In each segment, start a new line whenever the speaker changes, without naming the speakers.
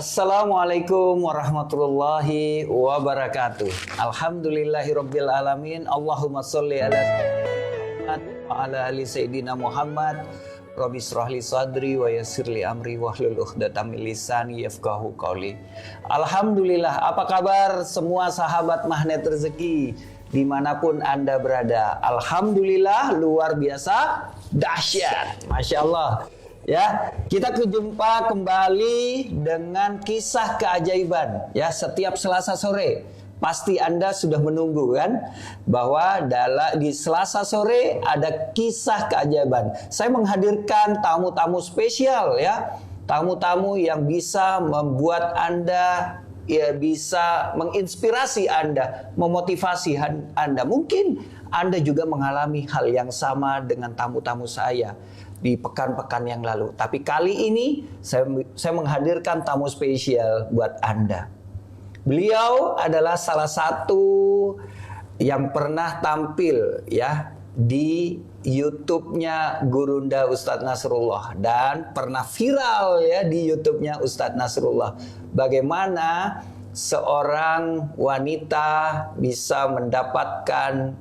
Assalamualaikum warahmatullahi wabarakatuh. Alhamdulillahirabbil alamin. Allahumma sholli ala Muhammad wa ala ali sayyidina Muhammad. Rabbi shrah li sadri wa yassir li amri wahlul 'uqdatam min lisani yafqahu qawli. Alhamdulillah, apa kabar semua sahabat Magnet Rezeki dimanapun Anda berada? Alhamdulillah, luar biasa, dahsyat, Masya Allah. Ya, kita berjumpa kembali dengan kisah keajaiban. Ya, setiap Selasa sore pasti Anda sudah menunggu kan, bahwa di Selasa sore ada kisah keajaiban. Saya menghadirkan tamu-tamu spesial, ya, tamu-tamu yang bisa membuat Anda, ya, bisa menginspirasi Anda, memotivasi Anda. Mungkin Anda juga mengalami hal yang sama dengan tamu-tamu saya di pekan-pekan yang lalu. Tapi kali ini saya menghadirkan tamu spesial buat Anda. Beliau adalah salah satu yang pernah tampil, ya, di YouTube-nya Gurunda Ustadz Nasrullah dan pernah viral, ya, di YouTube-nya Ustadz Nasrullah. Bagaimana seorang wanita bisa mendapatkan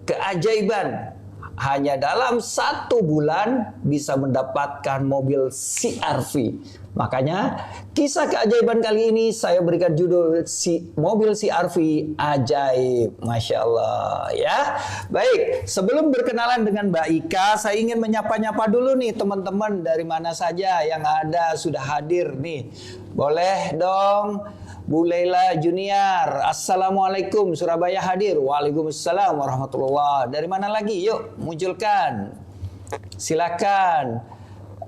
keajaiban, hanya dalam 1 bulan bisa mendapatkan mobil CR-V. Makanya kisah keajaiban kali ini saya berikan judul mobil CR-V ajaib. Masya Allah, ya. Baik, sebelum berkenalan dengan Mbak Ika, saya ingin menyapa-nyapa dulu nih teman-teman dari mana saja yang ada sudah hadir nih. Boleh dong, Bu Leila Junior, Assalamualaikum, Surabaya hadir. Waalaikumsalam warahmatullah. Dari mana lagi? Yuk, munculkan. Silakan.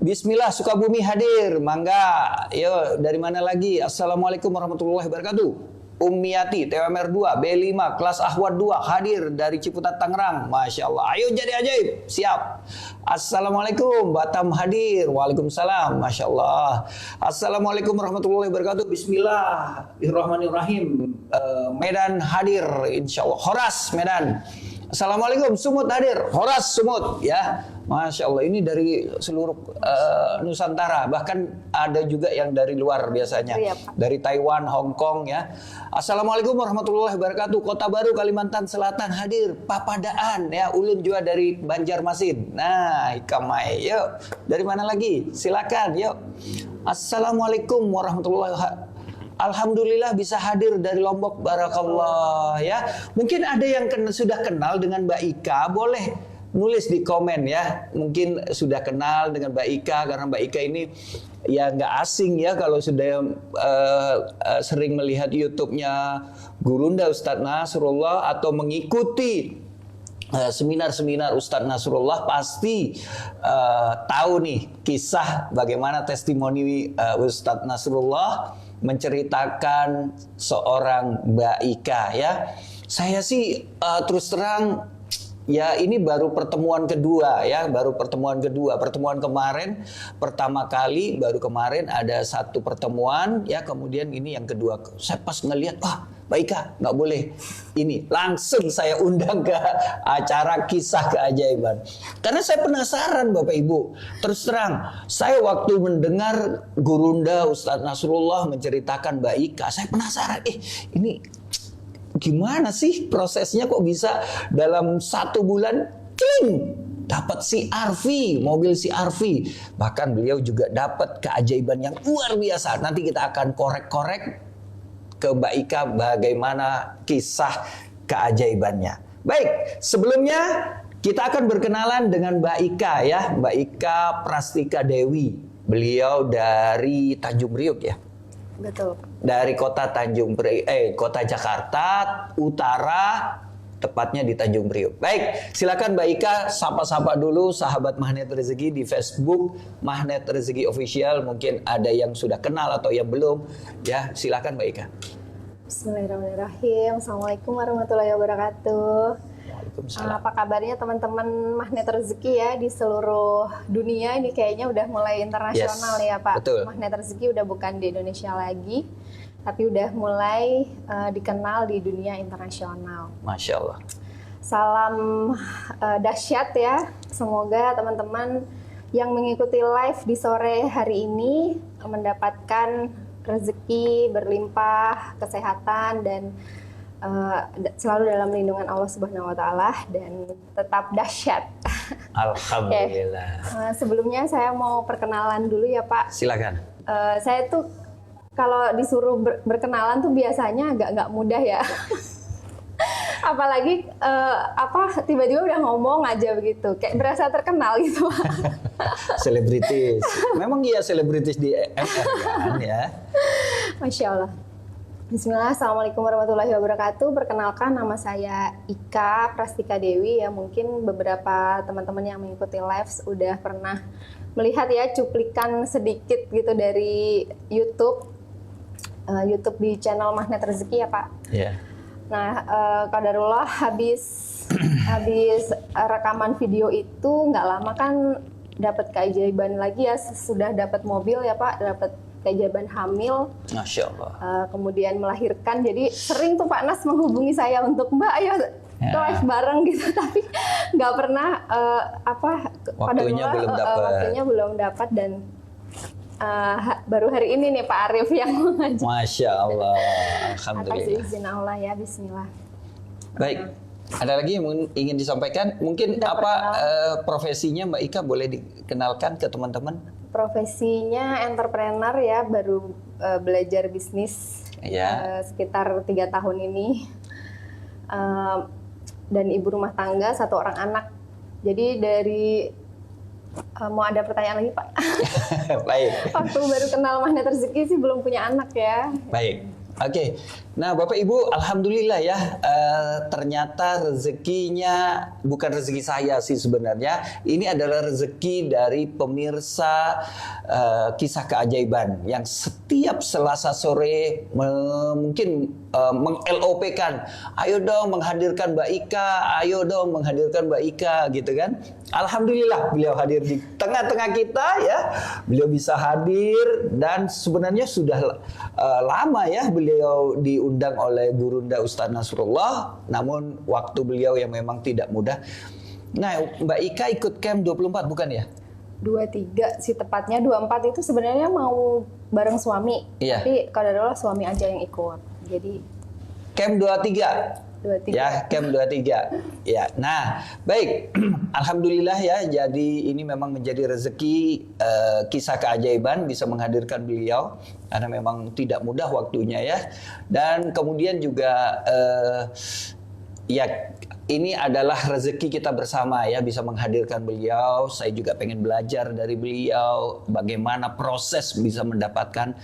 Bismillah, Sukabumi hadir. Mangga. Yuk, dari mana lagi? Assalamualaikum warahmatullahi wabarakatuh. Ummiati, TWMR 2, B5, kelas Ahwad 2 hadir dari Ciputat Tangerang. Masya Allah. Ayo jadi ajaib. Siap. Assalamualaikum, Batam hadir. Waalaikumsalam. Masya Allah. Assalamualaikum warahmatullahi wabarakatuh. Bismillahirrahmanirrahim. Medan hadir. Insya Allah. Horas, Medan. Assalamualaikum, Sumut hadir. Horas, Sumut, ya. Masya Allah, ini dari seluruh Nusantara, bahkan ada juga yang dari luar biasanya, iya, dari Taiwan, Hong Kong, ya. Assalamualaikum warahmatullahi wabarakatuh. Kota Baru, Kalimantan Selatan hadir. Papadaan, ya. Ulun juga dari Banjarmasin. Nah, Ikamai, yuk. Dari mana lagi? Silakan, yuk. Assalamualaikum warahmatullahi wabarakatuh. Alhamdulillah bisa hadir dari Lombok, barakallah, ya. Mungkin ada yang sudah kenal dengan Mbak Ika, boleh nulis di komen, ya. Mungkin sudah kenal dengan Mbak Ika karena Mbak Ika ini ya nggak asing, ya, kalau sudah sering melihat YouTube-nya Gurunda Ustadz Nasrullah atau mengikuti seminar-seminar Ustadz Nasrullah pasti tahu nih kisah bagaimana testimoni Ustadz Nasrullah menceritakan seorang Mbak Ika, ya. Saya sih terus terang, ya, ini baru pertemuan kedua, ya, baru pertemuan kedua. Pertemuan kemarin pertama kali, baru kemarin ada satu pertemuan, ya, kemudian ini yang kedua. Saya pas ngelihat, wah, Mbak Ika, nggak boleh ini, langsung saya undang ke acara kisah keajaiban. Karena saya penasaran, Bapak Ibu. Terus terang, saya waktu mendengar Gurunda Ustadz Nasrullah menceritakan Mbak Ika, saya penasaran, ini gimana sih prosesnya, kok bisa dalam 1 bulan kling dapat CR-V, mobil CR-V. Bahkan beliau juga dapat keajaiban yang luar biasa. Nanti kita akan korek-korek ke Mbak Ika bagaimana kisah keajaibannya. Baik, sebelumnya kita akan berkenalan dengan Mbak Ika, ya. Mbak Ika Prastika Dewi. Beliau dari Tanjung Priok, ya.
Betul.
Dari kota kota Jakarta Utara, tepatnya di Tanjung Priok. Baik, silakan Mbak Ika sapa-sapa dulu sahabat Magnet Rezeki di Facebook Magnet Rezeki Official. Mungkin ada yang sudah kenal atau yang belum, ya. Silakan Mbak Ika.
Bismillahirrahmanirrahim. Assalamualaikum warahmatullahi wabarakatuh. Apa kabarnya teman-teman Magnet Rezeki, ya, di seluruh dunia? Ini kayaknya udah mulai internasional, yes, ya, Pak.
Betul.
Magnet Rezeki udah bukan di Indonesia lagi, tapi udah mulai dikenal di dunia internasional.
Masya Allah.
Salam dahsyat, ya. Semoga teman-teman yang mengikuti live di sore hari ini mendapatkan rezeki berlimpah, kesehatan, dan selalu dalam lindungan Allah Subhanahu wa Ta'ala, dan tetap dahsyat.
Alhamdulillah.
Sebelumnya saya mau perkenalan dulu ya Pak.
Silakan.
Saya tuh kalau disuruh berkenalan tuh biasanya agak nggak mudah ya. Apalagi tiba-tiba udah ngomong aja begitu, kayak berasa terkenal gitu.
Selebritis. Memang iya selebritis di MR kan ya.
Masya Allah. Bismillah, Assalamualaikum warahmatullahi wabarakatuh. Perkenalkan, nama saya Ika Prastika Dewi. Ya, mungkin beberapa teman-teman yang mengikuti live udah pernah melihat ya cuplikan sedikit gitu dari YouTube di channel Magnet Rezeki ya Pak.
Iya.
Nah, qadarullah habis rekaman video itu nggak lama kan dapat keajaiban lagi ya, sudah dapat mobil ya Pak, dapat keajaiban hamil.
Masya Allah.
Kemudian melahirkan, jadi sering tuh Pak Nas menghubungi saya untuk Mbak ayo live bareng gitu, tapi nggak pernah
waktunya belum dapat.
Waktunya belum dapat, dan baru hari ini nih Pak Arif yang mengajak.
Masya Allah, alhamdulillah.
Atas izin Allah ya, Bismillah.
Baik, ada lagi yang ingin disampaikan? Mungkin profesinya Mbak Ika boleh dikenalkan ke teman-teman?
Profesinya entrepreneur ya, baru belajar bisnis sekitar 3 tahun ini, dan ibu rumah tangga, 1 orang anak. Jadi dari mau ada pertanyaan lagi Pak?
Baik.
Waktu baru kenal Magnet Rezeki sih belum punya anak ya.
Baik. Oke, nah Bapak Ibu, alhamdulillah ya, ternyata rezekinya bukan rezeki saya sih sebenarnya. Ini adalah rezeki dari pemirsa kisah keajaiban yang setiap Selasa sore mungkin meng-LOP-kan, ayo dong menghadirkan Mbak Ika, ayo dong menghadirkan Mbak Ika gitu kan. Alhamdulillah beliau hadir di tengah-tengah kita ya. Beliau bisa hadir, dan sebenarnya sudah lama ya beliau diundang oleh Gurunda Ustaz Nasrullah, namun waktu beliau yang memang tidak mudah. Nah, Mbak Ika ikut camp 24 bukan ya?
23 sih tepatnya, 24 itu sebenarnya mau bareng suami.
Iya.
Tapi kalau suami aja yang ikut. Jadi
camp 23.
23.
Ya, camp 23. Ya. Nah, baik. Alhamdulillah ya, jadi ini memang menjadi rezeki kisah keajaiban bisa menghadirkan beliau, karena memang tidak mudah waktunya ya. Dan kemudian juga ya ini adalah rezeki kita bersama ya, bisa menghadirkan beliau. Saya juga pengen belajar dari beliau bagaimana proses bisa mendapatkan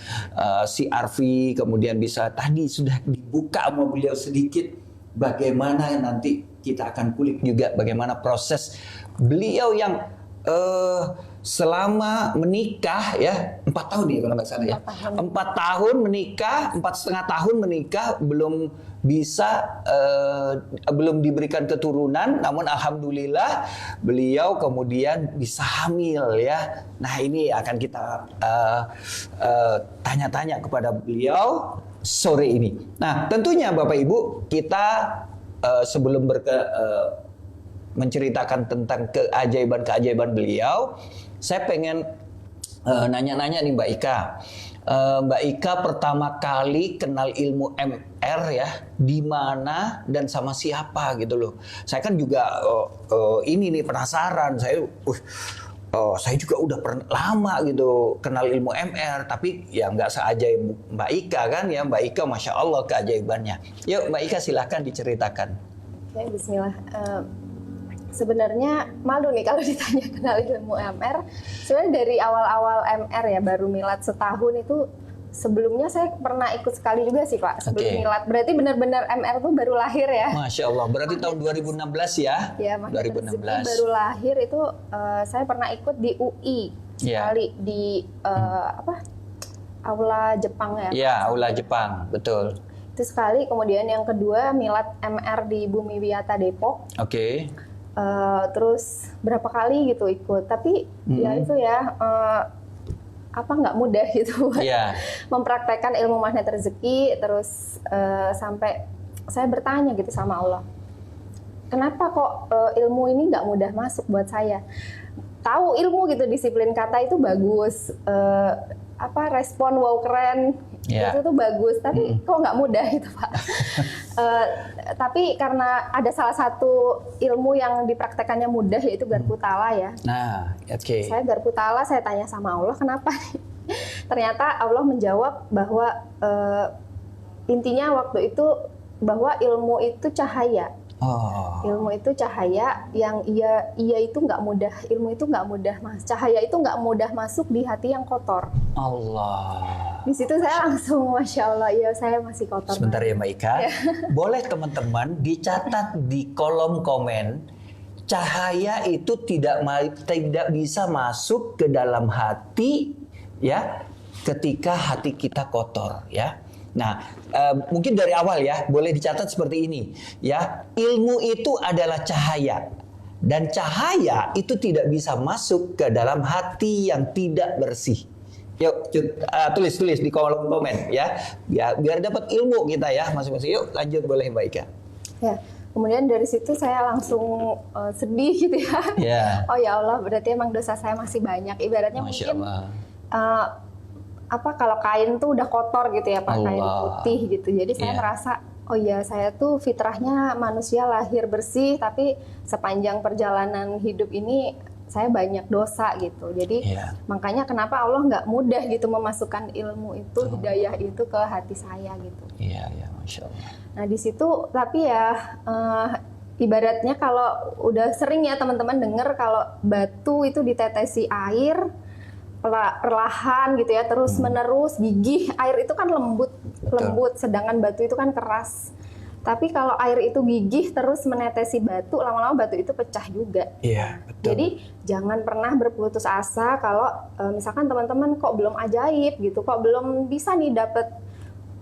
CRV, kemudian bisa tadi sudah dibuka sama beliau sedikit bagaimana nanti kita akan kulik juga bagaimana proses beliau yang selama menikah ya 4 tahun ya kalau nggak salah ya, 4 tahun menikah, 4,5 tahun menikah, belum diberikan keturunan, namun alhamdulillah beliau kemudian bisa hamil ya. Nah, ini akan kita tanya-tanya kepada beliau sore ini. Nah, tentunya Bapak Ibu, kita sebelum menceritakan tentang keajaiban-keajaiban beliau, saya pengen nanya-nanya nih Mbak Ika. Mbak Ika pertama kali kenal ilmu MR ya, di mana dan sama siapa gitu loh. Saya kan juga ini nih penasaran. Saya juga udah lama gitu kenal ilmu MR, tapi ya nggak seajaib Mbak Ika kan ya. Mbak Ika Masya Allah keajaibannya. Yuk Mbak Ika silahkan diceritakan.
Oke, Bismillah. Sebenarnya malu nih kalau ditanya kenal ilmu MR. Sebenarnya dari awal-awal MR ya, baru milad setahun itu. Sebelumnya saya pernah ikut sekali juga sih Pak, sebelum milad. Berarti benar-benar MR tuh baru lahir ya.
Masya Allah, berarti tahun 2016 ya?
Ya, 2016. Baru lahir itu saya pernah ikut di UI sekali, di Aula Jepang ya.
Iya, Aula Jepang, betul.
Itu sekali, kemudian yang kedua milad MR di Bumi Wiyata Depok.
Oke.
Terus berapa kali gitu ikut, tapi ya itu ya nggak mudah gitu mempraktekkan ilmu magnet rezeki. Terus sampai saya bertanya gitu sama Allah, kenapa kok ilmu ini nggak mudah masuk buat saya? tahu ilmu gitu, disiplin kata itu bagus, respon wow keren itu tuh bagus, tapi kok nggak mudah gitu Pak. Tapi karena ada salah satu ilmu yang dipraktekannya mudah, yaitu garpu tala ya.
Nah, oke.
Saya garpu tala, saya tanya sama Allah kenapa. Ternyata Allah menjawab bahwa intinya waktu itu bahwa ilmu itu cahaya. Ilmu itu cahaya yang ia itu nggak mudah, ilmu itu nggak mudah, cahaya itu nggak mudah masuk di hati yang kotor.
Allah.
Di situ saya langsung masya Allah, ya saya masih kotor.
Sebentar ya Mbak Ika, boleh teman-teman dicatat di kolom komen, cahaya itu tidak bisa masuk ke dalam hati ya, ketika hati kita kotor ya. Nah, mungkin dari awal ya, boleh dicatat seperti ini ya. Ilmu itu adalah cahaya, dan cahaya itu tidak bisa masuk ke dalam hati yang tidak bersih. Yuk, tulis di kolom komen ya, biar dapat ilmu kita ya masing-masing. Yuk, lanjut boleh Mbak Ika. Ya,
kemudian dari situ saya langsung sedih gitu ya. Oh ya Allah, berarti emang dosa saya masih banyak. Ibaratnya
Masya
mungkin
Allah.
kalau kain tuh udah kotor gitu ya Pak, kain putih gitu. Jadi saya merasa, oh ya saya tuh fitrahnya manusia lahir bersih, tapi sepanjang perjalanan hidup ini saya banyak dosa gitu. Jadi makanya kenapa Allah nggak mudah gitu memasukkan ilmu itu, hidayah itu ke hati saya gitu.
Iya, Masya Allah.
Nah di situ, tapi ya ibaratnya kalau udah sering ya teman-teman dengar kalau batu itu ditetesi air, perlahan gitu ya, terus menerus gigih. Air itu kan lembut, sedangkan batu itu kan keras. Tapi kalau air itu gigih terus menetesi batu, lama-lama batu itu pecah juga.
Iya, betul.
Jadi jangan pernah berputus asa kalau misalkan teman-teman kok belum ajaib gitu, kok belum bisa nih dapet,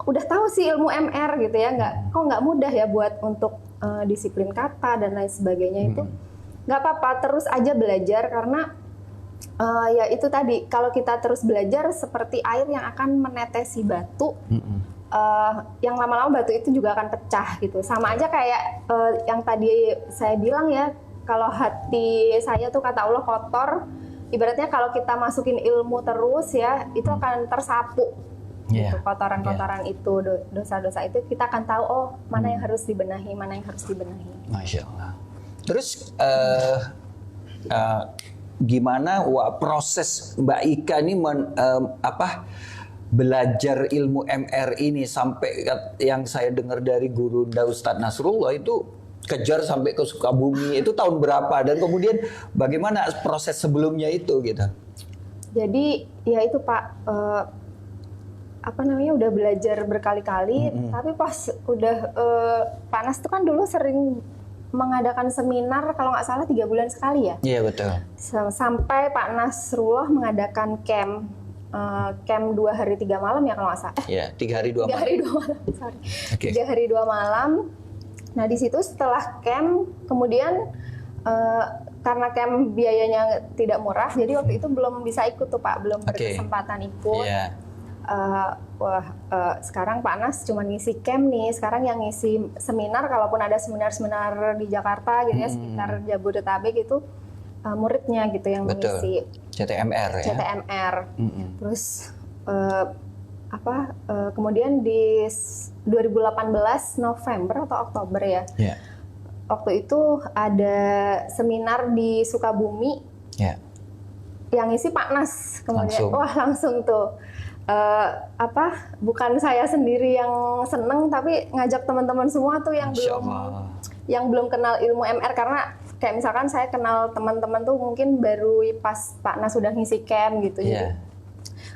udah tahu sih ilmu MR gitu ya, kok nggak mudah ya buat untuk disiplin kata dan lain sebagainya itu. Nggak apa-apa, terus aja belajar karena ya itu tadi, kalau kita terus belajar seperti air yang akan menetesi batu, yang lama-lama batu itu juga akan pecah gitu. Sama aja kayak yang tadi saya bilang ya, kalau hati saya tuh kata Allah kotor, ibaratnya kalau kita masukin ilmu terus ya, itu akan tersapu gitu, kotoran-kotoran itu, dosa-dosa itu kita akan tahu, oh mana yang harus dibenahi, mana yang harus dibenahi.
Masya Allah. Terus gimana proses Mbak Ika ini belajar ilmu MR ini sampai yang saya dengar dari guru Ustadz Nasrullah itu kejar sampai ke Sukabumi, itu tahun berapa dan kemudian bagaimana proses sebelumnya itu gitu?
Jadi ya itu Pak, udah belajar berkali-kali, tapi pas udah panas tuh kan dulu sering mengadakan seminar kalau nggak salah 3 bulan sekali ya.
Iya betul.
Sampai Pak Nasrullah mengadakan camp 2 hari 3 malam ya kalau nggak salah.
Iya, 3 hari 2 malam.
3 hari 2 malam, sorry. 3 hari 2 malam. Nah di situ setelah camp, kemudian karena camp biayanya tidak murah, jadi waktu itu belum bisa ikut tuh Pak, belum berkesempatan ikut. Sekarang Pak Nas cuma ngisi camp nih, sekarang yang ngisi seminar, kalaupun ada seminar-seminar di Jakarta gitu ya, sekitar Jabodetabek itu muridnya gitu yang mengisi
CTMR ya.
CTMR. Terus kemudian di 2018 November atau Oktober ya. Waktu itu ada seminar di Sukabumi. Yang ngisi Pak Nas kemudian. Langsung tuh. Bukan saya sendiri yang seneng, tapi ngajak teman-teman semua tuh yang belum kenal ilmu MR, karena kayak misalkan saya kenal teman-teman tuh mungkin baru pas Pak Nas sudah ngisi camp gitu. Jadi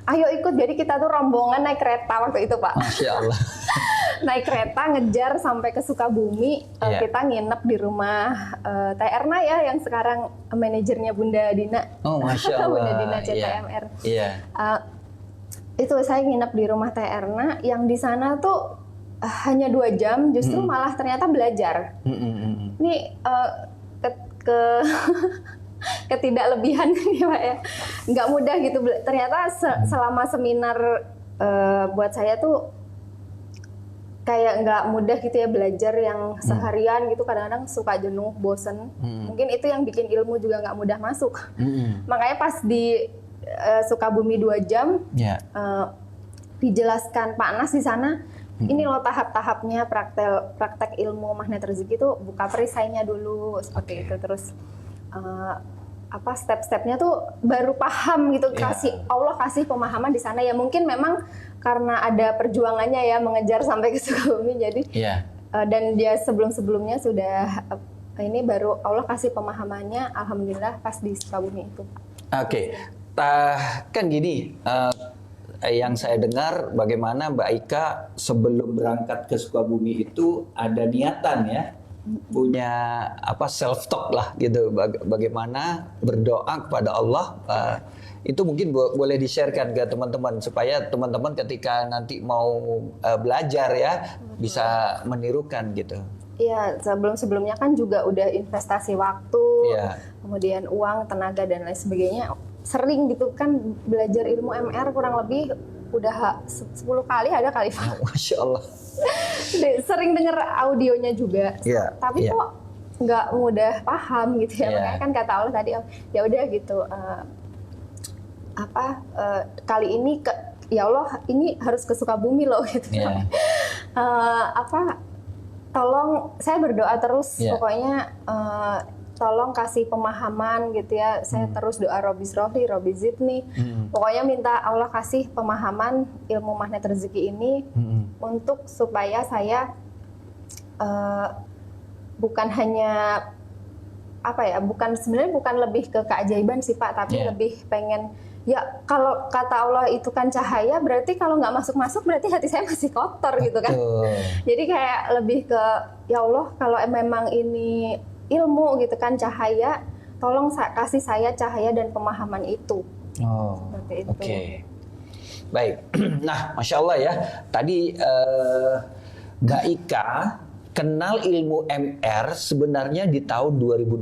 ayo ikut, jadi kita tuh rombongan naik kereta waktu itu Pak.
Masya Allah.
Naik kereta ngejar sampai ke Sukabumi. Kita nginep di rumah Teh Erna ya, yang sekarang manajernya Bunda Dina.
Oh Masya Allah.
Bunda Dina CTMR. Itu saya nginep di rumah Teh Erna, yang di sana tuh hanya 2 jam, justru malah ternyata belajar. Ini ketidaklebihan ya Pak ya, nggak mudah gitu. Ternyata selama seminar buat saya tuh kayak nggak mudah gitu ya belajar yang seharian gitu, kadang-kadang suka jenuh, bosen. Mungkin itu yang bikin ilmu juga nggak mudah masuk. Makanya pas di Sukabumi 2 jam dijelaskan Pak Nas di sana, ini loh tahap-tahapnya praktek ilmu magnet rezeki itu buka perisainya dulu seperti itu, terus step-stepnya tuh baru paham gitu. Allah kasih pemahaman di sana ya, mungkin memang karena ada perjuangannya ya mengejar sampai ke Sukabumi, jadi dan dia sebelumnya sudah ini baru Allah kasih pemahamannya, alhamdulillah pas di Sukabumi itu.
Kan gini, yang saya dengar bagaimana Mbak Ika sebelum berangkat ke Sukabumi itu ada niatan ya, punya self talk lah gitu, bagaimana berdoa kepada Allah. Itu mungkin boleh di-sharekan ke teman-teman supaya teman-teman ketika nanti mau belajar ya bisa menirukan gitu.
Iya, sebelumnya kan juga udah investasi waktu, kemudian uang, tenaga dan lain sebagainya. Sering gitu kan belajar ilmu MR kurang lebih udah 10 kali ada kali Pak.
Masya Allah.
Sering denger audionya juga, tapi kok nggak mudah paham gitu ya. Makanya kan kata Allah tadi, ya udah gitu. Kali ini ya Allah ini harus ke Sukabumi loh gitu. Tolong saya berdoa terus pokoknya. Tolong kasih pemahaman gitu ya. Saya terus doa Robbi Srohli, Robbi Zidni. Pokoknya minta Allah kasih pemahaman ilmu magnet rezeki ini untuk supaya saya bukan hanya sebenarnya bukan lebih ke keajaiban sih Pak, tapi lebih pengen ya, kalau kata Allah itu kan cahaya, berarti kalau nggak masuk berarti hati saya masih kotor gitu kan. Jadi kayak lebih ke ya Allah, kalau memang ini ilmu gitu kan cahaya, tolong kasih saya cahaya dan pemahaman itu. Seperti itu.
Baik. Nah, Masya Allah ya. Tadi Mbak Ika kenal ilmu MR sebenarnya di tahun 2016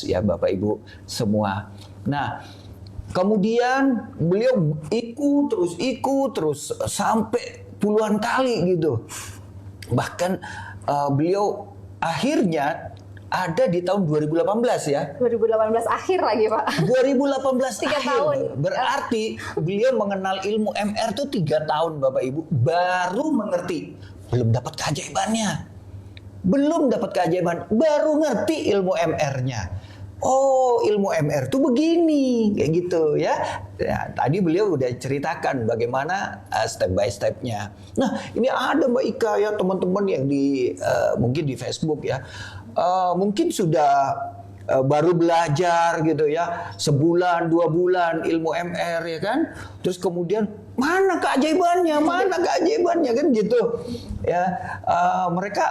ya Bapak Ibu semua. Nah, kemudian beliau ikut terus sampai puluhan kali gitu. Bahkan beliau akhirnya ada di tahun 2018 ya.
2018 akhir lagi Pak.
2018
3
akhir.
tahun.
Berarti beliau mengenal ilmu MR itu 3 tahun Bapak Ibu. Baru mengerti. Belum dapat keajaibannya. Baru ngerti ilmu MR-nya. Oh, ilmu MR itu begini, kayak gitu ya. Tadi beliau udah ceritakan bagaimana step by step-nya. Nah, ini ada Mbak Ika ya, teman-teman yang mungkin di Facebook ya. Mungkin sudah baru belajar gitu ya, sebulan 2 bulan ilmu MR ya kan. Terus kemudian mana keajaibannya kan gitu ya. Mereka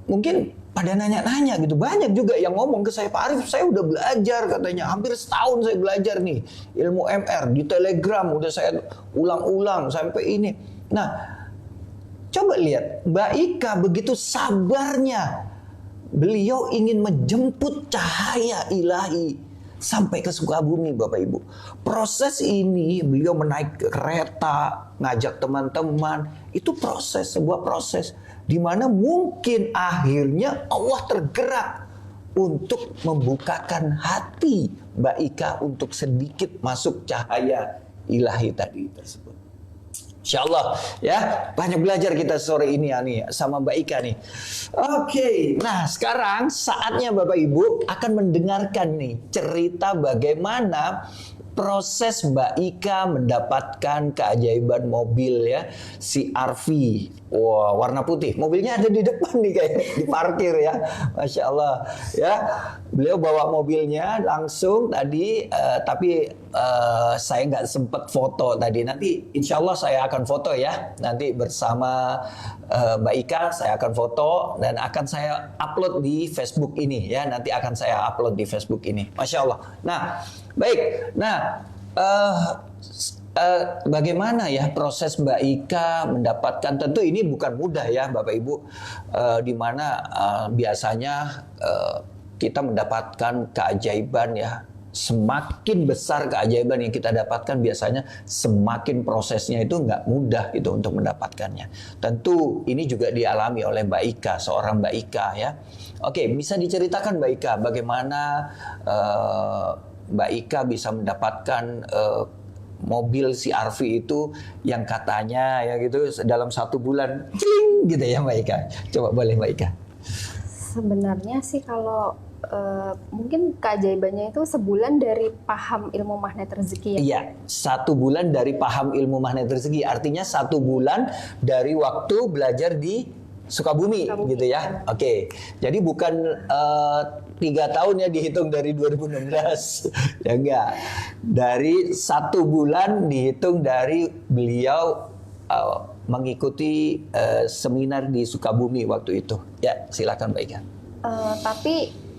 mungkin pada nanya-nanya gitu. Banyak juga yang ngomong ke saya, Pak Arif, saya udah belajar katanya. Hampir setahun saya belajar nih ilmu MR. Di Telegram udah saya ulang-ulang sampai ini. Nah, coba lihat. Mbak Ika begitu sabarnya. Beliau ingin menjemput cahaya ilahi sampai ke Sukabumi Bapak Ibu. Proses ini beliau menaik kereta, ngajak teman-teman. Itu sebuah proses. Di mana mungkin akhirnya Allah tergerak untuk membukakan hati Mbak Ika untuk sedikit masuk cahaya ilahi tadi tersebut. Insya Allah ya, banyak belajar kita sore ini ya nih sama Mbak Ika nih. Oke, nah sekarang saatnya Bapak Ibu akan mendengarkan nih cerita bagaimana proses Mbak Ika mendapatkan keajaiban mobil ya, CR-V. Wah, warna putih. Mobilnya ada di depan nih kayak di parkir ya. Masya Allah ya. Beliau bawa mobilnya langsung tadi, tapi saya nggak sempat foto tadi. Nanti insya Allah saya akan foto ya. Nanti bersama Mbak Ika saya akan foto dan akan saya upload di Facebook ini ya. Nanti akan saya upload di Facebook ini. Masya Allah. Nah, baik. Nah, bagaimana ya proses Mbak Ika mendapatkan, tentu ini bukan mudah ya Bapak Ibu, di mana biasanya kita mendapatkan keajaiban ya semakin besar keajaiban yang kita dapatkan, biasanya semakin prosesnya itu nggak mudah gitu untuk mendapatkannya. Tentu ini juga dialami oleh Mbak Ika, seorang Mbak Ika ya. Oke, bisa diceritakan Mbak Ika bagaimana Mbak Ika bisa mendapatkan mobil CR-V itu yang katanya ya gitu dalam 1 bulan, cling gitu ya Mbak Ika. Coba boleh Mbak Ika.
Sebenarnya sih kalau mungkin keajaibannya itu sebulan dari paham ilmu magnet rezeki ya.
Iya, 1 bulan dari paham ilmu magnet rezeki. Artinya 1 bulan dari waktu belajar di Sukabumi. Gitu ya. Oke, jadi bukan 3 tahun ya dihitung dari 2016. Ya enggak. Dari 1 bulan dihitung dari beliau mengikuti seminar di Sukabumi waktu itu. Ya, silakan Mbak Ika.
Tapi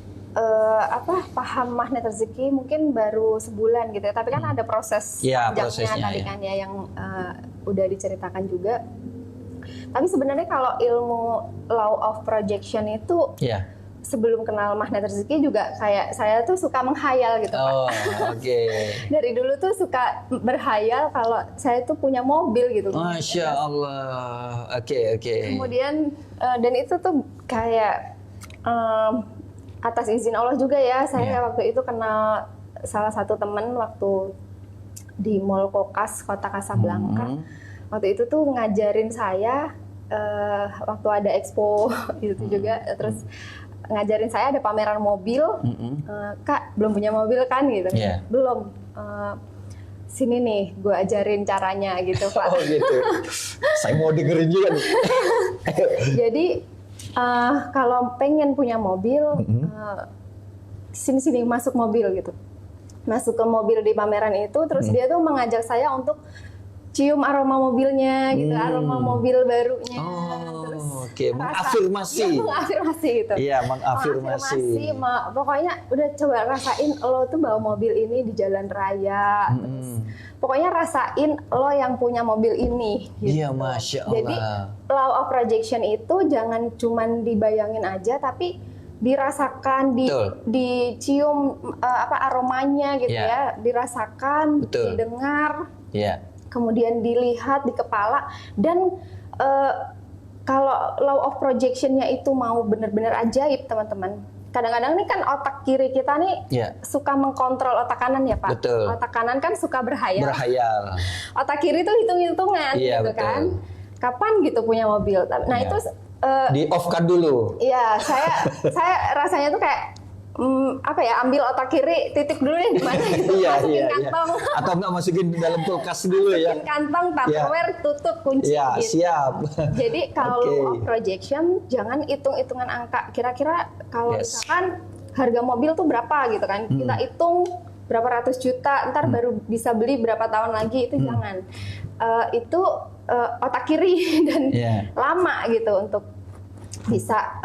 paham magnet rezeki mungkin baru sebulan gitu ya. Tapi kan ada proses panjangnya tadi kan ya yang udah diceritakan juga. Tapi sebenarnya kalau ilmu law of projection itu sebelum kenal magnet rezeki juga kayak saya tuh suka menghayal gitu Pak.
Oke.
Dari dulu tuh suka berhayal kalau saya tuh punya mobil gitu.
Masya Allah. Oke.
Kemudian dan itu tuh kayak atas izin Allah juga ya, saya waktu itu kenal salah satu teman waktu di Mall Kokas, Kota Kasablanka. Waktu itu tuh ngajarin saya, waktu ada expo itu juga, terus ngajarin saya ada pameran mobil. Kak, belum punya mobil kan gitu? Belum. Sini nih, gue ajarin caranya gitu Pak.
Oh gitu. Saya mau dengerin juga nih.
Jadi kalau pengen punya mobil, sini masuk mobil gitu, masuk ke mobil di pameran itu, terus dia tuh mengajak saya untuk cium aroma mobilnya gitu, aroma mobil barunya. Terus mengafirmasi gitu.
Iya, mengafirmasi.
Pokoknya udah coba rasain lo tuh bawa mobil ini di jalan raya. Terus, pokoknya rasain lo yang punya mobil ini. Gitu.
Iya, Masya Allah.
Jadi law of projection itu jangan cuman dibayangin aja, tapi dirasakan, dicium aromanya gitu ya, dirasakan, didengar. Kemudian dilihat di kepala, dan kalau law of projection-nya itu mau benar-benar ajaib teman-teman. Kadang-kadang nih kan otak kiri kita nih suka mengkontrol otak kanan ya Pak.
Betul.
Otak kanan kan suka berhayal. Otak kiri tuh hitung-hitungan gitu kan. Kapan gitu punya mobil. Nah itu
di off-kan dulu.
Iya, saya rasanya tuh kayak ambil otak kiri, titik dulu ya di mana gitu, masukin kantong.
Atau enggak masukin di dalam kulkas dulu ya.
Masukin kantong, tupperware, tutup, kunci gitu.
Siap.
Jadi kalau law of projection jangan hitung-hitungan angka. Kira-kira kalau misalkan harga mobil tuh berapa gitu kan. Kita hitung berapa ratus juta, ntar baru bisa beli berapa tahun lagi, itu jangan. Itu otak kiri dan lama gitu untuk bisa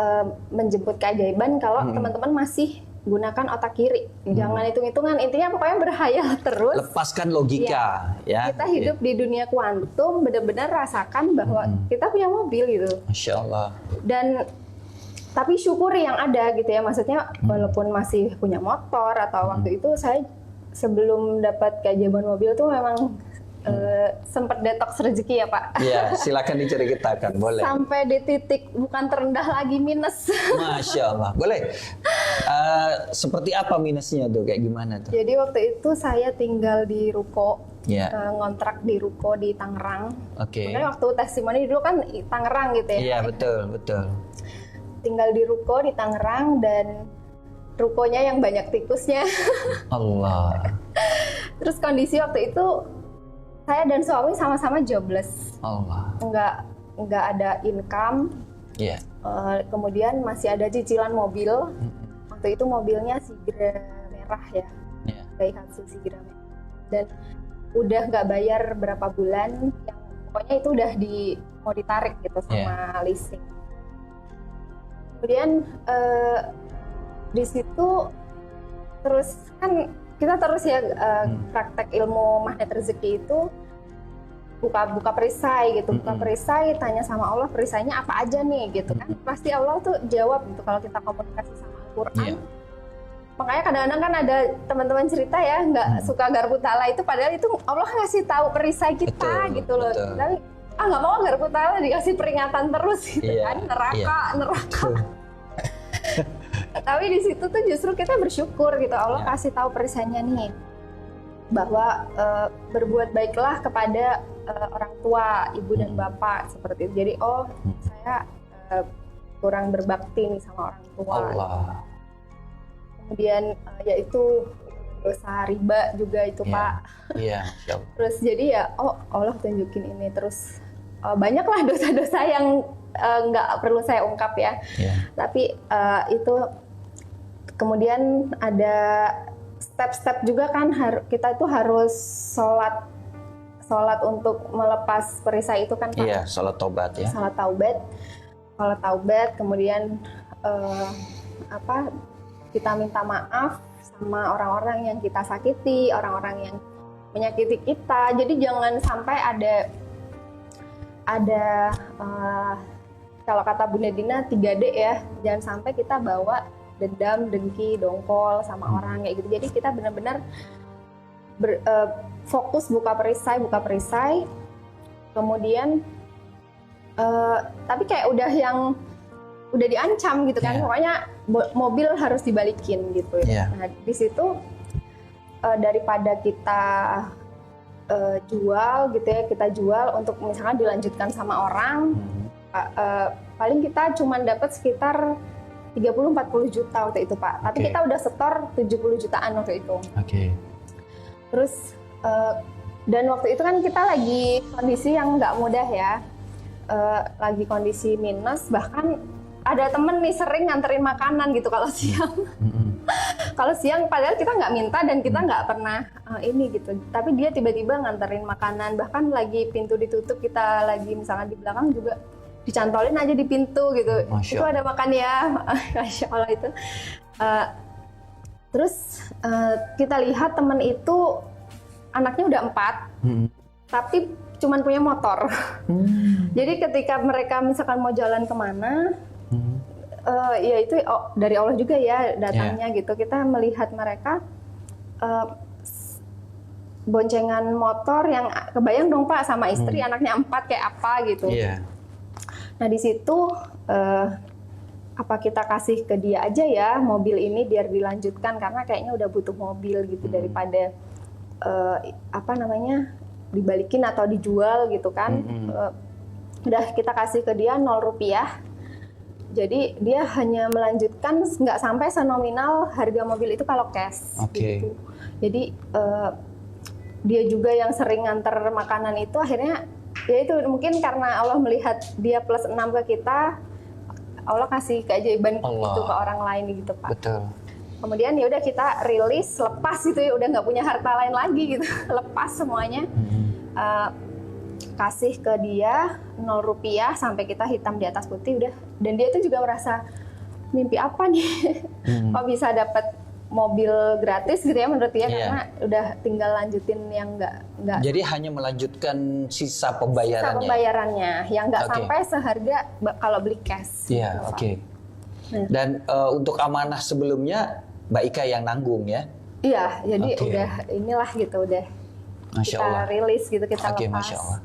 menjemput keajaiban kalau teman-teman masih gunakan otak kiri. Jangan hitung-hitungan, intinya pokoknya berhayal terus.
Lepaskan logika.
Kita hidup di dunia kuantum, benar-benar rasakan bahwa kita punya mobil gitu.
Masya Allah.
Dan tapi syukuri yang ada gitu ya, maksudnya walaupun masih punya motor atau waktu itu saya sebelum dapat keajaiban mobil tuh memang sempat detoks rezeki ya Pak.
Iya, silakan diceritakan, boleh.
Sampai di titik bukan terendah lagi, minus.
Masya Allah, boleh. Seperti apa minusnya tuh, kayak gimana tuh?
Jadi waktu itu saya tinggal di ruko, ngontrak di ruko di Tangerang. Kemudian waktu testimoni dulu kan Tangerang gitu ya.
Iya, betul.
Tinggal di ruko di Tangerang dan rukonya yang banyak tikusnya.
Allah.
Terus kondisi waktu itu saya dan suami sama-sama jobless.
Allah.
Nggak ada income. Kemudian masih ada cicilan mobil. Waktu itu mobilnya Sigra merah ya. Daihatsu Sigra merah. Dan udah nggak bayar berapa bulan. Yang pokoknya itu udah mau ditarik gitu sama leasing. Kemudian di situ terus kan kita terus ya praktek ilmu magnet rezeki itu buka perisai gitu, buka perisai, tanya sama Allah perisainya apa aja nih gitu kan. Pasti Allah tuh jawab gitu kalau kita komunikasi sama Al-Quran. Makanya kadang-kadang kan ada teman-teman cerita ya nggak suka garpu tala itu, padahal itu Allah ngasih tahu perisai kita
Betul,
gitu loh.
betul.
Tapi nggak mau garpu tala dikasih peringatan terus gitu
Iya,
kan, neraka.
Betul.
Tapi di situ tuh justru kita bersyukur gitu, Allah
Iya.
kasih tahu perisainya nih bahwa berbuat baiklah kepada orang tua, ibu dan bapak seperti itu. Jadi saya kurang berbakti nih sama orang tua.
Allah.
Kemudian yaitu dosa riba juga itu
Iya.
Pak.
Iya, Masya Allah.
Terus jadi ya Allah tunjukin ini, terus banyaklah dosa-dosa yang nggak perlu saya ungkap ya.
Iya.
Tapi itu kemudian ada step-step juga kan, kita itu harus sholat untuk melepas perisai itu kan Pak.
Iya, salat tobat ya.
Sholat taubat, kemudian kita minta maaf sama orang-orang yang kita sakiti, orang-orang yang menyakiti kita. Jadi jangan sampai ada kalau kata Bunda Dina 3D ya, jangan sampai kita bawa dendam, dengki, dongkol sama orang kayak gitu. Jadi kita benar-benar fokus buka perisai, kemudian tapi kayak udah diancam gitu kan,
Yeah.
pokoknya mobil harus dibalikin gitu.
Yeah.
Nah di situ daripada kita jual gitu ya, kita jual untuk misalkan dilanjutkan sama orang, paling kita cuma dapat sekitar 30-40 juta waktu itu Pak. Tapi
Oke.
kita udah setor 70 jutaan waktu itu.
Oke.
Terus dan waktu itu kan kita lagi kondisi yang nggak mudah ya, lagi kondisi minus, bahkan ada temen nih sering nganterin makanan gitu kalau siang. Kalau siang padahal kita nggak minta dan kita nggak pernah ini gitu, tapi dia tiba-tiba nganterin makanan, bahkan lagi pintu ditutup, kita lagi misalkan di belakang juga dicantolin aja di pintu gitu.
Masya
Itu ada makan ya. Masya Allah itu. Terus kita lihat temen itu anaknya udah 4, tapi cuman punya motor. Jadi ketika mereka misalkan mau jalan kemana, ya itu dari Allah juga ya datangnya gitu. Kita melihat mereka boncengan motor yang kebayang dong Pak sama istri, anaknya 4 kayak apa gitu.
Iya.
Nah di situ apa kita kasih ke dia aja ya mobil ini biar dilanjutkan, karena kayaknya udah butuh mobil gitu daripada dibalikin atau dijual gitu kan. Udah kita kasih ke dia 0 rupiah. Jadi dia hanya melanjutkan nggak sampai senominal harga mobil itu kalau cash.
Oke.
Gitu. Jadi dia juga yang sering nganter makanan itu, akhirnya ya itu mungkin karena Allah melihat dia plus 6 ke kita, Allah kasih keajaiban
Allah.
itu ke orang lain gitu Pak.
Betul.
Kemudian ya udah kita rilis, lepas itu ya, udah nggak punya harta lain lagi gitu, lepas semuanya. Kasih ke dia 0 rupiah sampai kita hitam di atas putih udah. Dan dia itu juga merasa mimpi apa nih, kok bisa dapat mobil gratis gitu ya menurut dia, karena udah tinggal lanjutin yang nggak
Jadi hanya melanjutkan sisa
sisa
pembayarannya.
pembayarannya yang nggak
Oke.
sampai seharga kalau beli cash.
Iya,
gitu, Pak.
oke. Dan untuk amanah sebelumnya Mbak Ika yang nanggung ya.
Iya, jadi
Oke.
udah inilah gitu, udah
Masya
kita
Allah.
rilis gitu, kita
Oke,
lepas.
Masya Allah.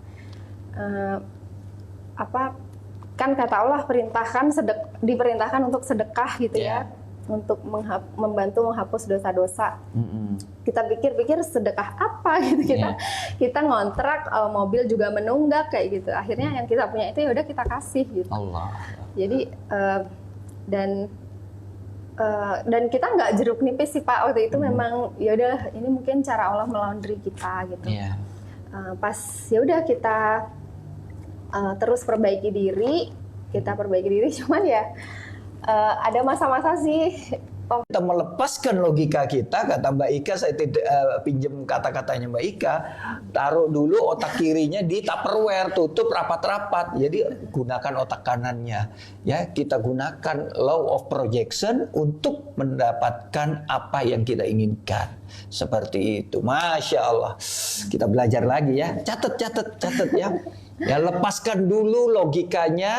Kan kata Allah diperintahkan untuk sedekah gitu
Iya.
ya, untuk membantu menghapus dosa-dosa. Kita pikir-pikir sedekah apa gitu, kita ngontrak mobil juga menunggak kayak gitu. Akhirnya yang kita punya itu ya udah kita kasih gitu.
Allah.
Jadi dan kita nggak jeruk nipis sih Pak waktu itu, memang ya udah ini mungkin cara Allah melaundry kita gitu.
Iya.
Pas ya udah kita terus perbaiki diri, cuman ya ada masa-masa sih.
Kita melepaskan logika kita, kata Mbak Ika, saya tidak pinjam kata-katanya Mbak Ika, taruh dulu otak kirinya di Tupperware, tutup rapat-rapat. Jadi gunakan otak kanannya. Ya, kita gunakan law of projection untuk mendapatkan apa yang kita inginkan. Seperti itu. Masya Allah. Kita belajar lagi ya. Catat ya. Ya, lepaskan dulu logikanya,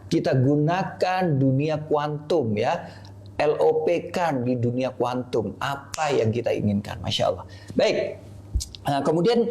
kita gunakan dunia kuantum ya. LOP-kan di dunia kuantum apa yang kita inginkan, Masya Allah. Baik, kemudian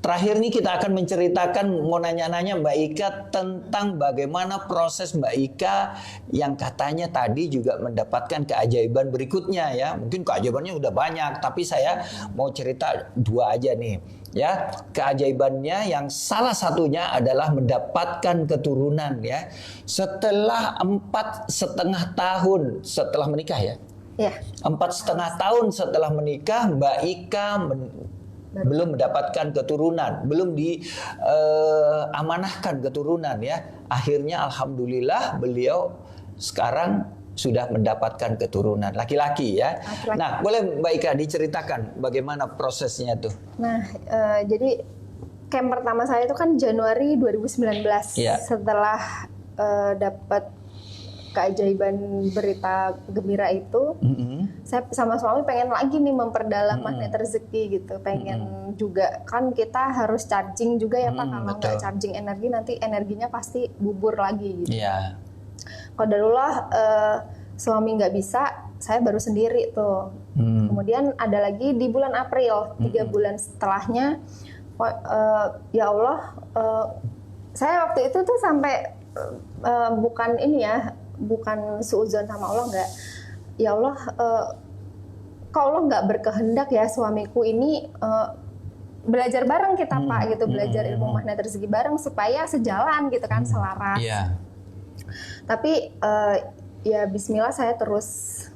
terakhir nih kita akan menceritakan, mau nanya-nanya Mbak Ika tentang bagaimana proses Mbak Ika yang katanya tadi juga mendapatkan keajaiban berikutnya ya. Mungkin keajaibannya udah banyak, tapi saya mau cerita 2 aja nih. Ya, keajaibannya yang salah satunya adalah mendapatkan keturunan ya. Setelah 4,5 tahun setelah menikah ya.
Ya.
4,5 tahun setelah menikah, Mbak Ika belum mendapatkan keturunan, belum diamanahkan keturunan ya. Akhirnya alhamdulillah beliau sekarang sudah mendapatkan keturunan laki-laki ya. Laki-laki. Nah, boleh Mbak Ika diceritakan bagaimana prosesnya tuh?
Nah, jadi camp pertama saya itu kan Januari 2019. Ya. Setelah dapat keajaiban berita gembira itu, saya sama suami pengen lagi nih memperdalam magnet rezeki gitu. Pengen juga, kan kita harus charging juga ya Pak. Kalau nggak charging energi, nanti energinya pasti bubur lagi gitu. Yeah. Qadarullah suami nggak bisa, saya baru sendiri tuh. Kemudian ada lagi di bulan April, 3 bulan setelahnya, ya Allah, saya waktu itu tuh sampai bukan ini ya, bukan suudzon sama Allah, enggak. Ya Allah, kalau Allah nggak berkehendak ya suamiku ini belajar bareng kita Pak gitu, belajar ilmu magnet rezeki bareng supaya sejalan gitu kan, selaras. Yeah. Tapi ya Bismillah saya terus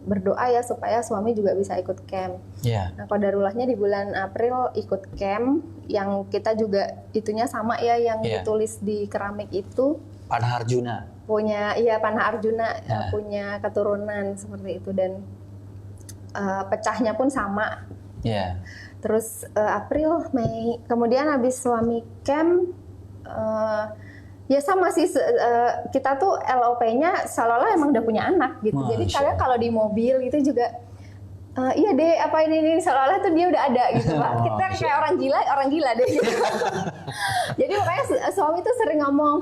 berdoa ya supaya suami juga bisa ikut camp. Yeah. Nah, qadarullahnya di bulan April ikut camp yang kita juga itunya sama ya, yang ditulis di keramik itu.
Panah Arjuna.
Panah Arjuna punya keturunan seperti itu, dan pecahnya pun sama. Yeah. Terus April, Mei, kemudian habis suami camp, ya sama sih, kita tuh LOP-nya seolah-olah emang udah punya anak gitu. Jadi kalian kalau di mobil gitu juga, iya deh, apa ini seolah-olah tuh dia udah ada gitu Pak. Kita kayak orang gila deh gitu. Jadi makanya suami tuh sering ngomong,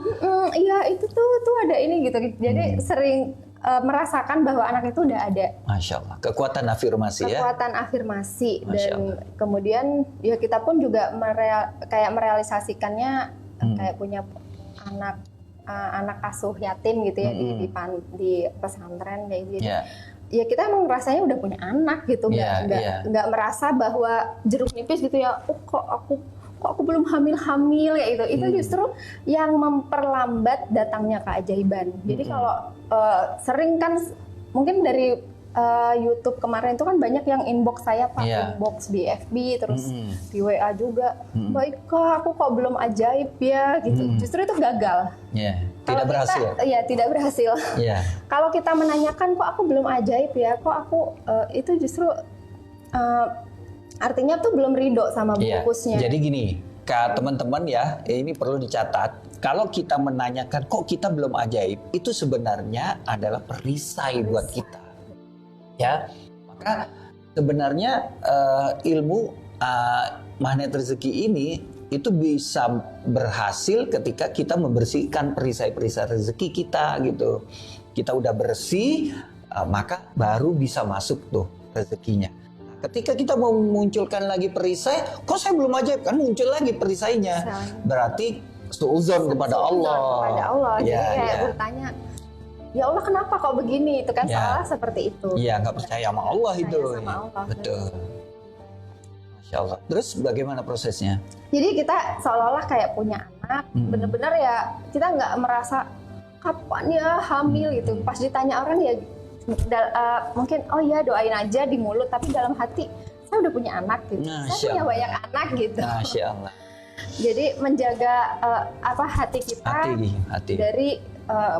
iya itu tuh ada ini gitu. Jadi sering merasakan bahwa anak itu udah ada.
Masya Allah, kekuatan afirmasi ya.
Kekuatan afirmasi. Dan kemudian ya kita pun juga kayak merealisasikannya, kayak punya anak asuh yatim gitu ya, di pesantren kayak gitu. Yeah. Ya kita emang rasanya udah punya anak gitu, nggak merasa bahwa jeruk nipis gitu ya. Kok aku belum hamil ya itu. Itu justru yang memperlambat datangnya keajaiban. Jadi kalau sering kan mungkin dari YouTube kemarin itu kan banyak yang inbox saya Pak, inbox di FB terus di WA juga, Mbak Ika, aku kok belum ajaib ya gitu. Justru itu gagal.
Tidak berhasil.
Tidak berhasil. Kalau kita menanyakan kok aku belum ajaib ya, kok aku itu justru artinya tuh belum ridho sama bungkusnya.
Jadi gini, teman-teman ya, ini perlu dicatat. Kalau kita menanyakan kok kita belum ajaib, itu sebenarnya adalah perisai buat kita. Ya, maka sebenarnya ilmu magnet rezeki ini itu bisa berhasil ketika kita membersihkan perisai-perisai rezeki kita gitu. Kita udah bersih, maka baru bisa masuk tuh rezekinya. Ketika kita mau memunculkan lagi perisai, kok saya belum ajaib, kan muncul lagi perisainya. Berarti suudzon kepada Allah.
Jadi kayak bertanya, ya Allah kenapa kok begini? Itu kan salah seperti itu.
Iya, nggak percaya sama Allah itu.
Sama Allah.
Betul. Masya Allah. Terus bagaimana prosesnya?
Jadi kita seolah-olah kayak punya anak, bener-bener ya kita nggak merasa kapan ya hamil gitu. Pas ditanya orang ya mungkin oh ya doain aja di mulut, tapi dalam hati saya udah punya anak gitu. Saya punya banyak anak gitu.
Masya Allah.
Jadi menjaga hati kita dari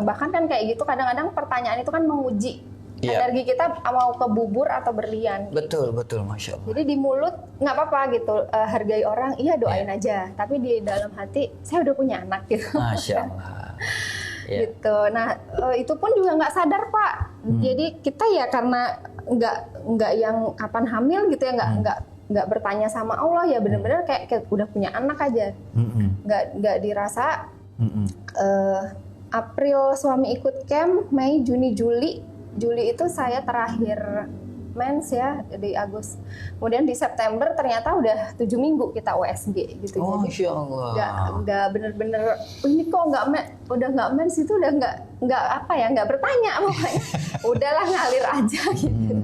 bahkan kan kayak gitu, kadang-kadang pertanyaan itu kan menguji energi kita mau ke bubur atau berlian.
Betul, Masya Allah.
Jadi di mulut nggak apa-apa gitu, hargai orang, iya doain aja. Tapi di dalam hati saya udah punya anak gitu.
Masya Allah.
Gitu. Nah itu pun juga nggak sadar Pak. Jadi kita ya karena nggak yang kapan hamil gitu ya, nggak bertanya sama Allah ya, benar-benar kayak udah punya anak aja. Nggak dirasa April suami ikut camp, Mei, Juni, Juli. Juli itu saya terakhir mens ya di Agustus. Kemudian di September ternyata udah 7 minggu kita USG gitu.
Oh,
jadi
Masya Allah.
nggak bener-bener ini kok udah nggak mens itu udah nggak apa ya, nggak bertanya pokoknya. Udahlah ngalir aja gitu.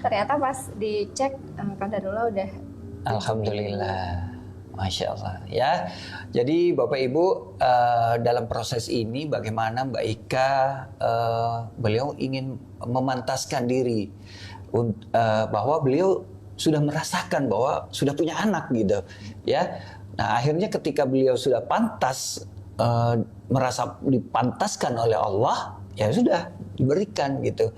Ternyata pas dicek kadarullah udah.
Alhamdulillah. Masya Allah ya. Jadi Bapak Ibu dalam proses ini bagaimana Mbak Ika beliau ingin memantaskan diri bahwa beliau sudah merasakan bahwa sudah punya anak gitu ya. Nah akhirnya ketika beliau sudah pantas merasa dipantaskan oleh Allah, ya sudah diberikan gitu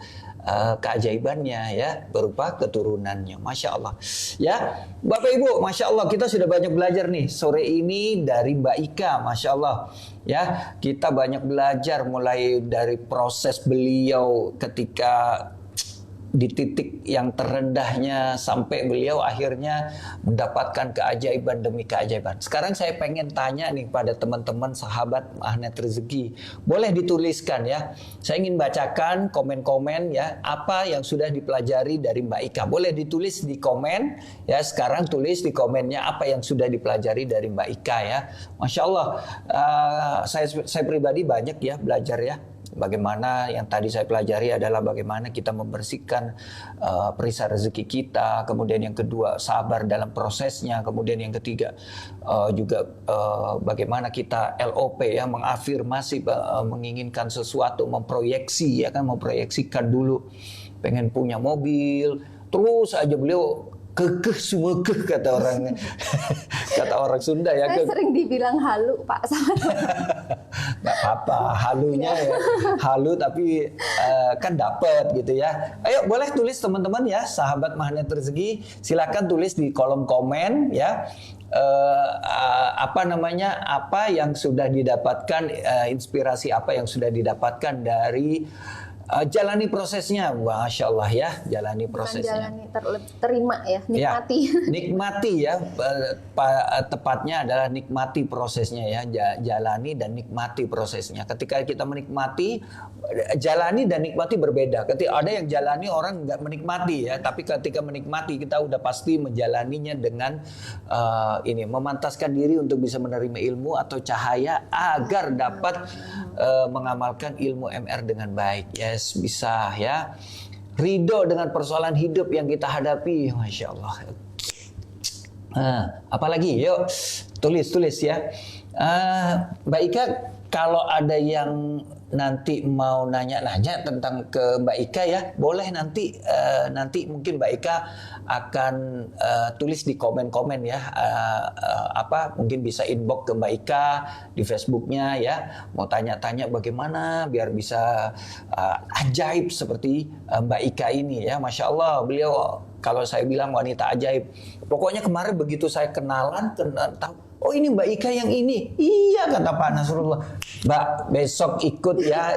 keajaibannya ya berupa keturunannya. Masya Allah ya Bapak Ibu, Masya Allah kita sudah banyak belajar nih sore ini dari Mbak Ika. Masya Allah ya, kita banyak belajar mulai dari proses beliau ketika di titik yang terendahnya sampai beliau akhirnya mendapatkan keajaiban demi keajaiban. Sekarang saya pengen tanya nih pada teman-teman sahabat Magnet Rezeki, boleh dituliskan ya. Saya ingin bacakan komen-komen ya, apa yang sudah dipelajari dari Mbak Ika. Boleh ditulis di komen ya. Sekarang tulis di komennya apa yang sudah dipelajari dari Mbak Ika ya. Masya Allah, saya pribadi banyak ya belajar ya. Bagaimana yang tadi saya pelajari adalah bagaimana kita membersihkan perisai rezeki kita. Kemudian yang kedua sabar dalam prosesnya. Kemudian yang ketiga juga bagaimana kita LOP ya, mengafirmasi, menginginkan sesuatu, memproyeksi ya kan, memproyeksikan dulu pengen punya mobil. Terus aja beliau kekeh semua kata orang kata orang Sunda ya.
Saya sering dibilang halu Pak sama
nggak apa-apa halunya ya, halu tapi kan dapat gitu ya. Ayo boleh tulis teman-teman ya, sahabat Magnet Rezeki, silakan tulis di kolom komen ya. Apa yang sudah didapatkan, inspirasi apa yang sudah didapatkan dari jalani prosesnya. Masya Allah ya, jalani prosesnya.
Terima ya, nikmati.
Ya, nikmati ya, tepatnya adalah nikmati prosesnya ya, jalani dan nikmati prosesnya. Ketika kita menikmati, jalani dan nikmati berbeda. Ketika ada yang jalani orang nggak menikmati ya, tapi ketika menikmati kita udah pasti menjalaninya dengan ini, memantaskan diri untuk bisa menerima ilmu atau cahaya agar dapat mengamalkan ilmu MR dengan baik. Yes, bisa ya. Ridho dengan persoalan hidup yang kita hadapi. Masya Allah. Apalagi? Yuk, tulis ya. Mbak Ika, kalau ada yang nanti mau nanya-nanya tentang ke Mbak Ika ya, boleh nanti mungkin Mbak Ika akan tulis di komen-komen ya, mungkin bisa inbox ke Mbak Ika di Facebooknya ya, mau tanya-tanya bagaimana biar bisa ajaib seperti Mbak Ika ini ya. Masya Allah, beliau kalau saya bilang wanita ajaib. Pokoknya kemarin begitu saya kenalan oh ini Mbak Ika yang ini. Iya kata Pak Nasrullah. Mbak besok ikut ya.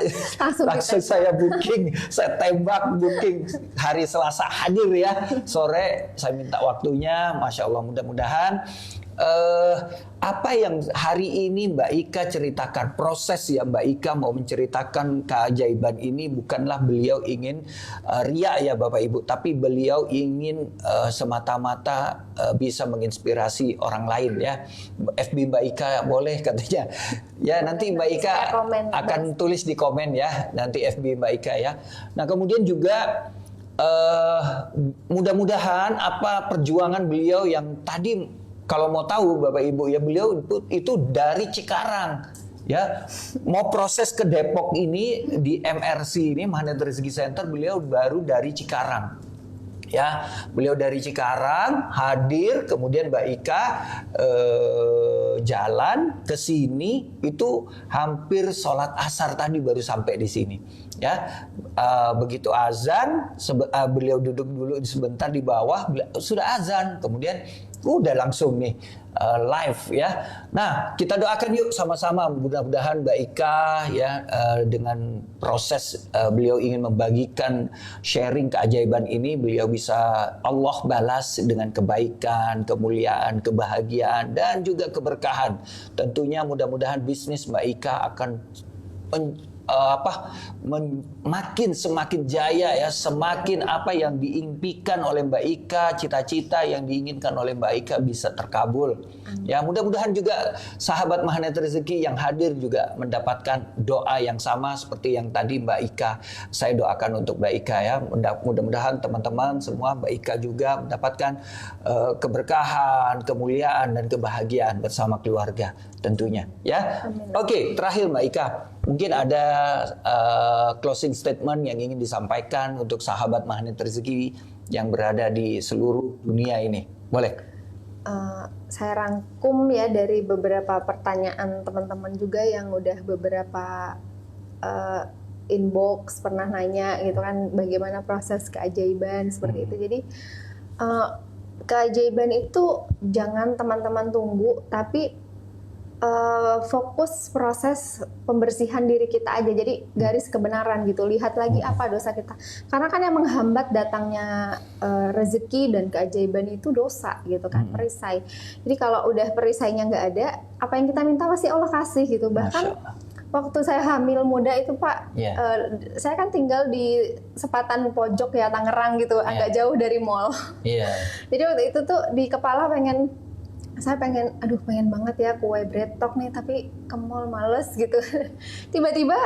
Langsung saya booking. Saya tembak booking. Hari Selasa hadir ya. Sore saya minta waktunya. Masya Allah, mudah-mudahan apa yang hari ini Mbak Ika ceritakan, proses ya Mbak Ika mau menceritakan keajaiban ini, bukanlah beliau ingin riya ya Bapak Ibu, tapi beliau ingin semata-mata bisa menginspirasi orang lain ya. FB Mbak Ika boleh katanya ya, nanti Mbak Ika akan tulis di komen ya, nanti FB Mbak Ika ya. Nah kemudian juga mudah-mudahan apa perjuangan beliau yang tadi, kalau mau tahu Bapak Ibu ya, beliau itu dari Cikarang ya, mau proses ke Depok ini di MRC ini, Magnet Rezeki Center, beliau baru dari Cikarang ya. Beliau dari Cikarang hadir, kemudian Mbak Ika jalan ke sini itu hampir sholat asar tadi baru sampai di sini ya. Begitu azan beliau duduk dulu sebentar di bawah, sudah azan, kemudian udah langsung nih live ya. Nah kita doakan yuk sama-sama, mudah-mudahan Mbak Ika ya dengan proses beliau ingin membagikan sharing keajaiban ini, beliau bisa Allah balas dengan kebaikan, kemuliaan, kebahagiaan dan juga keberkahan. Tentunya mudah-mudahan bisnis Mbak Ika akan makin semakin jaya ya, semakin apa yang diimpikan oleh Mbak Ika, cita-cita yang diinginkan oleh Mbak Ika bisa terkabul. Ya, mudah-mudahan juga sahabat Magnet Rezeki yang hadir juga mendapatkan doa yang sama seperti yang tadi Mbak Ika. Saya doakan untuk Mbak Ika ya. Mudah-mudahan teman-teman semua, Mbak Ika juga mendapatkan keberkahan, kemuliaan dan kebahagiaan bersama keluarga tentunya ya. Oke, terakhir Mbak Ika, mungkin ada closing statement yang ingin disampaikan untuk sahabat Magnet Rezeki yang berada di seluruh dunia ini. Boleh?
Saya rangkum ya dari beberapa pertanyaan teman-teman juga yang udah beberapa inbox pernah nanya gitu kan, bagaimana proses keajaiban seperti itu. Jadi keajaiban itu jangan teman-teman tunggu, tapi fokus proses pembersihan diri kita aja. Jadi garis kebenaran gitu, lihat lagi apa dosa kita, karena kan yang menghambat datangnya rezeki dan keajaiban itu dosa gitu kan, perisai. Jadi kalau udah perisainya nggak ada, apa yang kita minta pasti Allah kasih gitu. Bahkan waktu saya hamil muda itu Pak, saya kan tinggal di sepatan pojok ya, Tangerang gitu, agak jauh dari mall. Jadi waktu itu tuh di kepala saya pengen banget ya kue bretok nih, tapi ke mall males gitu. Tiba-tiba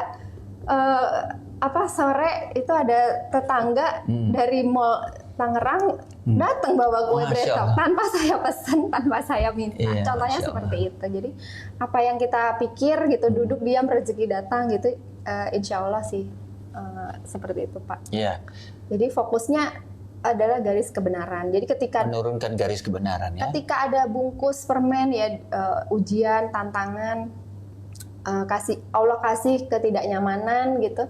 sore itu ada tetangga dari mall Tangerang datang bawa kue bretok tanpa saya pesan, tanpa saya minta. Contohnya seperti itu. Jadi apa yang kita pikir gitu, duduk diam rezeki datang gitu, insya Allah sih seperti itu Pak. Jadi fokusnya adalah garis kebenaran. Jadi ketika
menurunkan garis kebenaran ya.
Ketika ada bungkus permen ya, ujian, tantangan, Allah kasih ketidaknyamanan gitu,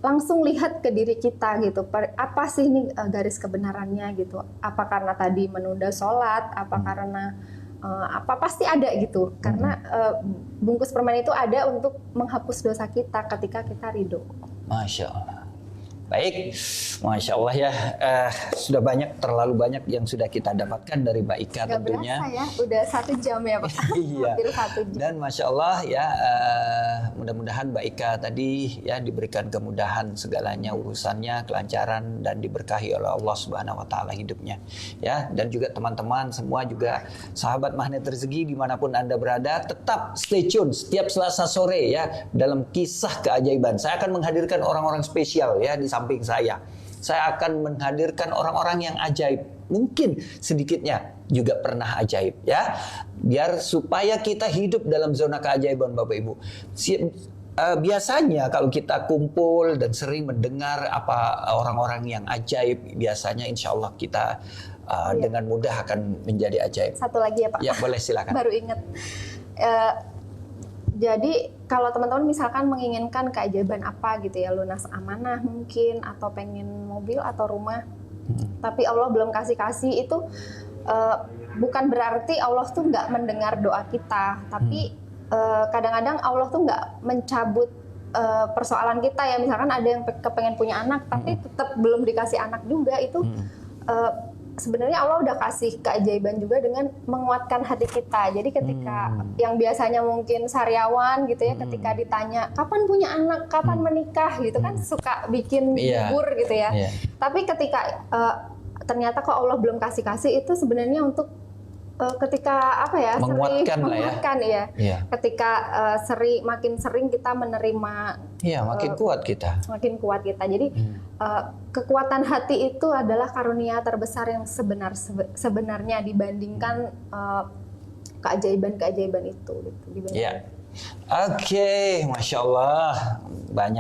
langsung lihat ke diri kita gitu. Apa sih ini garis kebenarannya gitu? Apa karena tadi menunda sholat? Apa karena pasti ada gitu. Karena bungkus permen itu ada untuk menghapus dosa kita ketika kita ridho.
Masya Allah. Baik, Masya Allah ya, sudah terlalu banyak yang sudah kita dapatkan dari Mbak Ika tentunya.
Berasa ya, udah 1 jam ya Pak. Hampir 1 jam.
Dan Masya Allah ya, mudah-mudahan Mbak Ika tadi ya diberikan kemudahan segalanya, urusannya, kelancaran, dan diberkahi oleh Allah Subhanahu Wa Taala hidupnya. Ya, dan juga teman-teman semua juga sahabat Magnet Rezeki dimanapun Anda berada, tetap stay tune setiap Selasa sore ya dalam kisah keajaiban. Saya akan menghadirkan orang-orang spesial ya di samping saya. Saya akan menghadirkan orang-orang yang ajaib. Mungkin sedikitnya juga pernah ajaib ya. Biar supaya kita hidup dalam zona keajaiban Bapak Ibu. Biasanya kalau kita kumpul dan sering mendengar apa orang-orang yang ajaib, biasanya insya Allah kita dengan mudah akan menjadi ajaib.
Satu lagi ya Pak.
Ya boleh, silakan.
Baru ingat. Jadi kalau teman-teman misalkan menginginkan keajaiban apa gitu ya, lunas amanah mungkin, atau pengen mobil atau rumah, tapi Allah belum kasih itu bukan berarti Allah tuh nggak mendengar doa kita, tapi kadang-kadang Allah tuh nggak mencabut persoalan kita ya. Misalkan ada yang kepengen punya anak tapi tetap belum dikasih anak juga, itu sebenarnya Allah udah kasih keajaiban juga dengan menguatkan hati kita. Jadi ketika yang biasanya mungkin sariawan gitu ya, ketika ditanya kapan punya anak, kapan menikah gitu kan, suka bikin gugur gitu ya. Tapi ketika ternyata kok Allah belum kasih itu sebenarnya untuk ketika apa ya, menguatkan ya. Ketika makin sering kita menerima,
makin kuat kita.
Jadi kekuatan hati itu adalah karunia terbesar yang sebenarnya dibandingkan keajaiban itu gitu.
Oke, Masya Allah,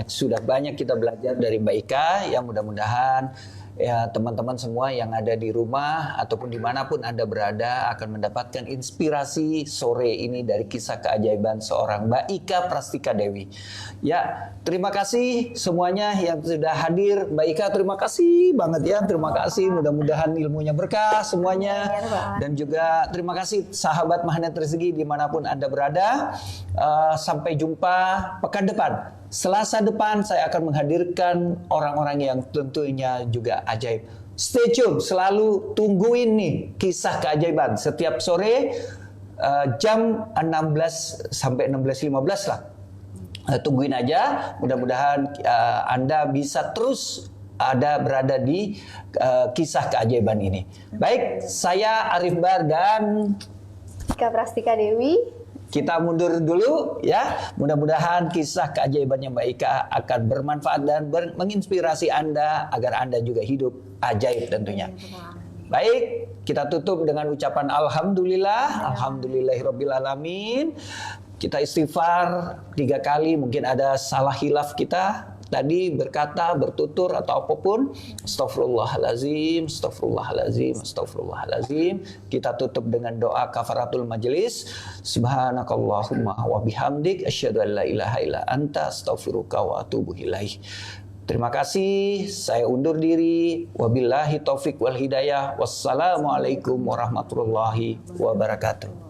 sudah banyak kita belajar dari Mbak Ika. Yang mudah-mudahan ya teman-teman semua yang ada di rumah ataupun dimanapun Anda berada akan mendapatkan inspirasi sore ini dari kisah keajaiban seorang Mbak Ika Prastika Dewi. Ya, terima kasih semuanya yang sudah hadir. Mbak Ika, terima kasih banget ya. Terima kasih, mudah-mudahan ilmunya berkah semuanya. Dan juga terima kasih sahabat Magnet Rezeki dimanapun Anda berada. Sampai jumpa pekan depan. Selasa depan saya akan menghadirkan orang-orang yang tentunya juga ajaib. Stay tune, selalu tungguin nih kisah keajaiban setiap sore jam 16 sampai 16.15 lah. Tungguin aja, mudah-mudahan Anda bisa terus berada di kisah keajaiban ini. Baik, saya Arif Bar dan
Ika Prastika Dewi.
Kita mundur dulu ya. Mudah-mudahan kisah keajaibannya Mbak Ika akan bermanfaat dan menginspirasi Anda agar Anda juga hidup ajaib tentunya. Baik, kita tutup dengan ucapan Alhamdulillah, Alhamdulillahirrabbilalamin. Kita istighfar 3 kali, mungkin ada salah hilaf kita tadi berkata, bertutur atau apapun. Astaghfirullahalazim, astaghfirullahalazim, astaghfirullahalazim. Kita tutup dengan doa kafaratul majelis. Subhanakallahumma wa bihamdik asyhadu an la ilaha illa anta astaghfiruka wa atubu ilaih. Terima kasih, saya undur diri. Wabillahi taufik wal hidayah. Wassalamualaikum warahmatullahi wabarakatuh.